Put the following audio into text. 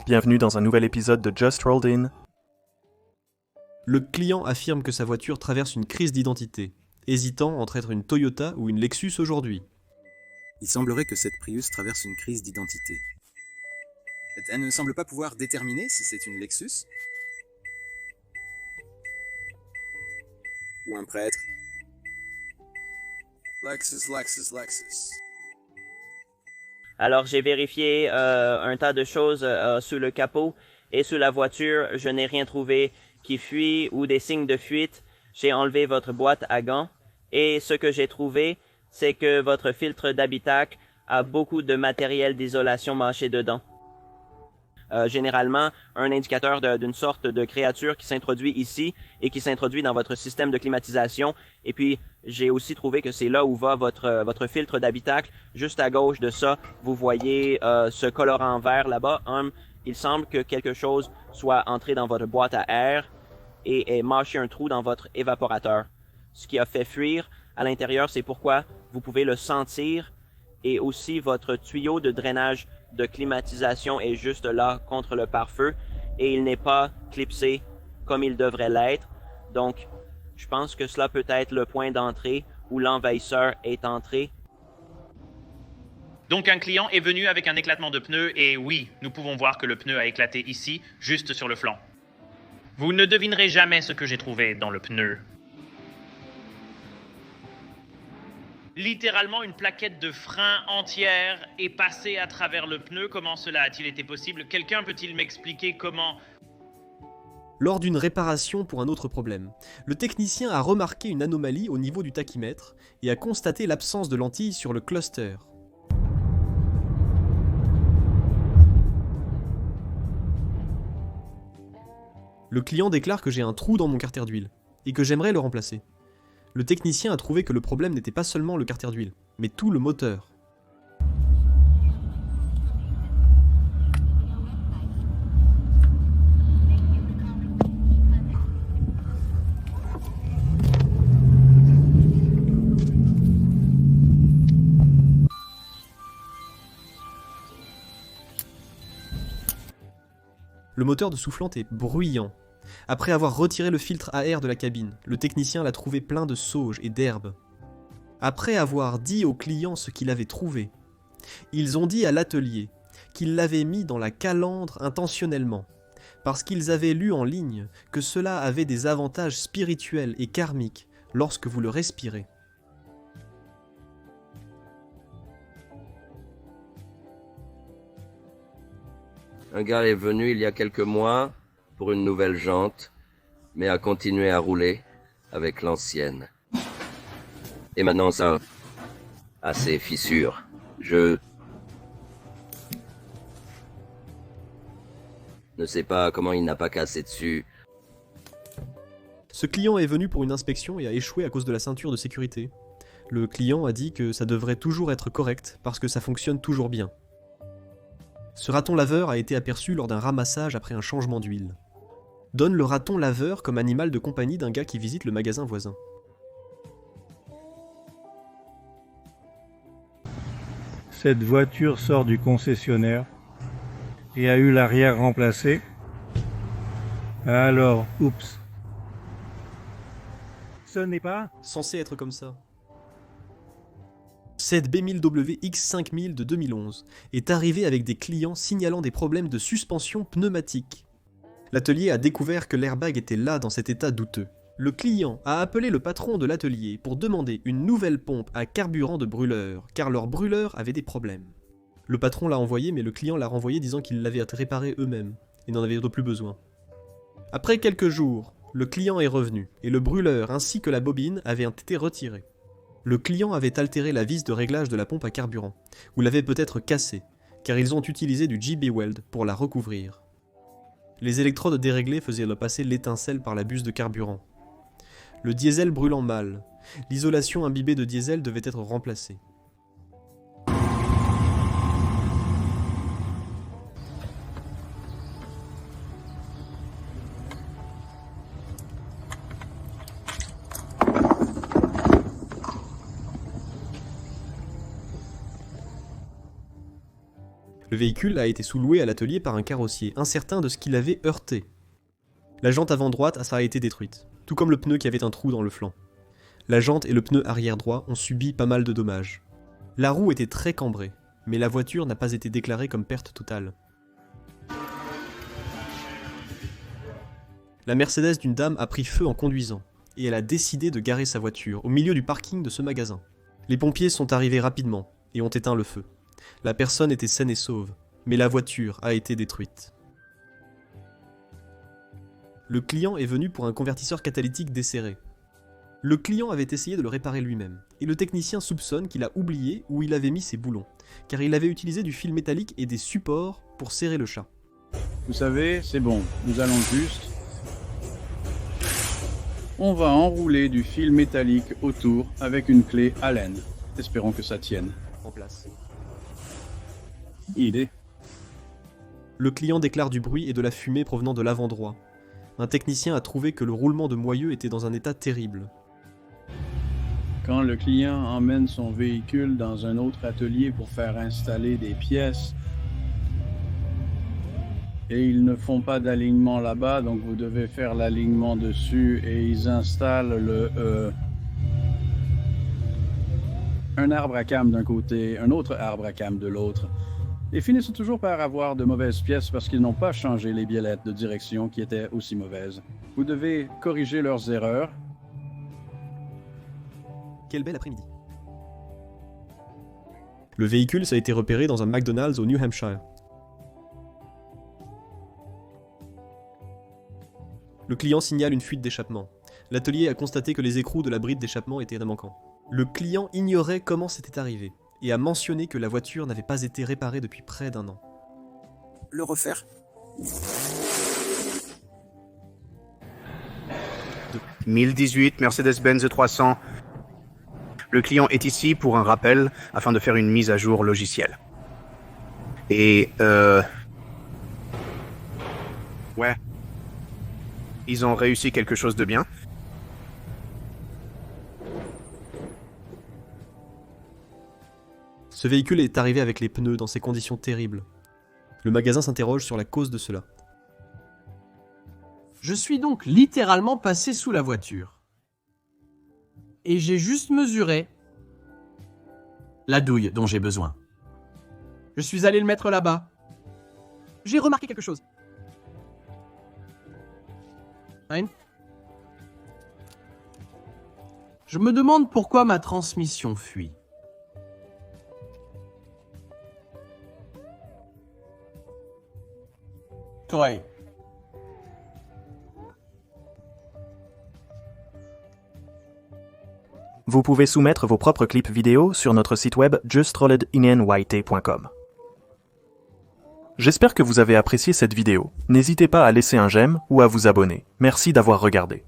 Bienvenue dans un nouvel épisode de Just Rolled In. Le client affirme que sa voiture traverse une crise d'identité, hésitant entre être une Toyota ou une Lexus aujourd'hui. Il semblerait que cette Prius traverse une crise d'identité. Elle ne semble pas pouvoir déterminer si c'est une Lexus ou un prêtre. Lexus. Alors j'ai vérifié un tas de choses sous le capot et sous la voiture. Je n'ai rien trouvé qui fuit ou des signes de fuite. J'ai enlevé votre boîte à gants et ce que j'ai trouvé, c'est que votre filtre d'habitacle a beaucoup de matériel d'isolation mâché dedans. Généralement, un indicateur d'une sorte de créature qui s'introduit ici et qui s'introduit dans votre système de climatisation. Et puis, j'ai aussi trouvé que c'est là où va votre filtre d'habitacle. Juste à gauche de ça, vous voyez ce colorant vert là-bas. Il semble que quelque chose soit entré dans votre boîte à air et ait mâché un trou dans votre évaporateur. Ce qui a fait fuir à l'intérieur, c'est pourquoi vous pouvez le sentir. Et aussi, votre tuyau de drainage de climatisation est juste là contre le pare-feu et il n'est pas clipsé comme il devrait l'être. Donc, je pense que cela peut être le point d'entrée où l'envahisseur est entré. Donc un client est venu avec un éclatement de pneu et oui, nous pouvons voir que le pneu a éclaté ici, juste sur le flanc. Vous ne devinerez jamais ce que j'ai trouvé dans le pneu. Littéralement, une plaquette de frein entière est passée à travers le pneu. Comment cela a-t-il été possible? Quelqu'un peut-il m'expliquer comment? Lors d'une réparation pour un autre problème, le technicien a remarqué une anomalie au niveau du tachymètre et a constaté l'absence de lentilles sur le cluster. Le client déclare que j'ai un trou dans mon carter d'huile et que j'aimerais le remplacer. Le technicien a trouvé que le problème n'était pas seulement le carter d'huile, mais tout le moteur. Le moteur de soufflante est bruyant. Après avoir retiré le filtre à air de la cabine, le technicien l'a trouvé plein de sauge et d'herbe. Après avoir dit aux clients ce qu'il avait trouvé, ils ont dit à l'atelier qu'ils l'avaient mis dans la calandre intentionnellement, parce qu'ils avaient lu en ligne que cela avait des avantages spirituels et karmiques lorsque vous le respirez. Un gars est venu il y a quelques mois pour une nouvelle jante, mais a continué à rouler avec l'ancienne. Et maintenant ça a ses fissures. Je ne sais pas comment il n'a pas cassé dessus. Ce client est venu pour une inspection et a échoué à cause de la ceinture de sécurité. Le client a dit que ça devrait toujours être correct parce que ça fonctionne toujours bien. Ce raton laveur a été aperçu lors d'un ramassage après un changement d'huile. Donne le raton laveur comme animal de compagnie d'un gars qui visite le magasin voisin. Cette voiture sort du concessionnaire et a eu l'arrière remplacé. Alors, oups. Ce n'est pas Censé être comme ça. Cette BMW X5000 de 2011 est arrivée avec des clients signalant des problèmes de suspension pneumatique. L'atelier a découvert que l'airbag était là dans cet état douteux. Le client a appelé le patron de l'atelier pour demander une nouvelle pompe à carburant de brûleur, car leur brûleur avait des problèmes. Le patron l'a envoyé, mais le client l'a renvoyé disant qu'ils l'avaient réparé eux-mêmes et n'en avaient plus besoin. Après quelques jours, le client est revenu et le brûleur ainsi que la bobine avaient été retirés. Le client avait altéré la vis de réglage de la pompe à carburant, ou l'avait peut-être cassée, car ils ont utilisé du GB-Weld pour la recouvrir. Les électrodes déréglées faisaient passer l'étincelle par la buse de carburant. Le diesel brûlant mal, l'isolation imbibée de diesel devait être remplacée. Le véhicule a été sous-loué à l'atelier par un carrossier, incertain de ce qu'il avait heurté. La jante avant droite a été détruite, tout comme le pneu qui avait un trou dans le flanc. La jante et le pneu arrière droit ont subi pas mal de dommages. La roue était très cambrée, mais la voiture n'a pas été déclarée comme perte totale. La Mercedes d'une dame a pris feu en conduisant, et elle a décidé de garer sa voiture au milieu du parking de ce magasin. Les pompiers sont arrivés rapidement et ont éteint le feu. La personne était saine et sauve, mais la voiture a été détruite. Le client est venu pour un convertisseur catalytique desserré. Le client avait essayé de le réparer lui-même, et le technicien soupçonne qu'il a oublié où il avait mis ses boulons, car il avait utilisé du fil métallique et des supports pour serrer le chat. Vous savez, c'est bon, nous allons juste... On va enrouler du fil métallique autour avec une clé Allen. Espérons que ça tienne. En place. Idée. Le client déclare du bruit et de la fumée provenant de l'avant droit. Un technicien a trouvé que le roulement de moyeu était dans un état terrible. Quand le client emmène son véhicule dans un autre atelier pour faire installer des pièces, et ils ne font pas d'alignement là-bas, donc vous devez faire l'alignement dessus, et ils installent un arbre à cames d'un côté, un autre arbre à cames de l'autre, et finissent toujours par avoir de mauvaises pièces parce qu'ils n'ont pas changé les biellettes de direction qui étaient aussi mauvaises. Vous devez corriger leurs erreurs. Quel bel après-midi. Le véhicule a été repéré dans un McDonald's au New Hampshire. Le client signale une fuite d'échappement. L'atelier a constaté que les écrous de la bride d'échappement étaient manquants. Le client ignorait comment c'était arrivé et a mentionné que la voiture n'avait pas été réparée depuis près d'1 an. Le refaire. 1018 Mercedes-Benz 300. Le client est ici pour un rappel afin de faire une mise à jour logicielle. Et ouais. Ils ont réussi quelque chose de bien. Ce véhicule est arrivé avec les pneus dans ces conditions terribles. Le magasin s'interroge sur la cause de cela. Je suis donc littéralement passé sous la voiture. Et j'ai juste mesuré la douille dont j'ai besoin. Je suis allé le mettre là-bas. J'ai remarqué quelque chose. Hein? Je me demande pourquoi ma transmission fuit. Toi. Vous pouvez soumettre vos propres clips vidéo sur notre site web justrolledinnyt.com. J'espère que vous avez apprécié cette vidéo. N'hésitez pas à laisser un j'aime ou à vous abonner. Merci d'avoir regardé.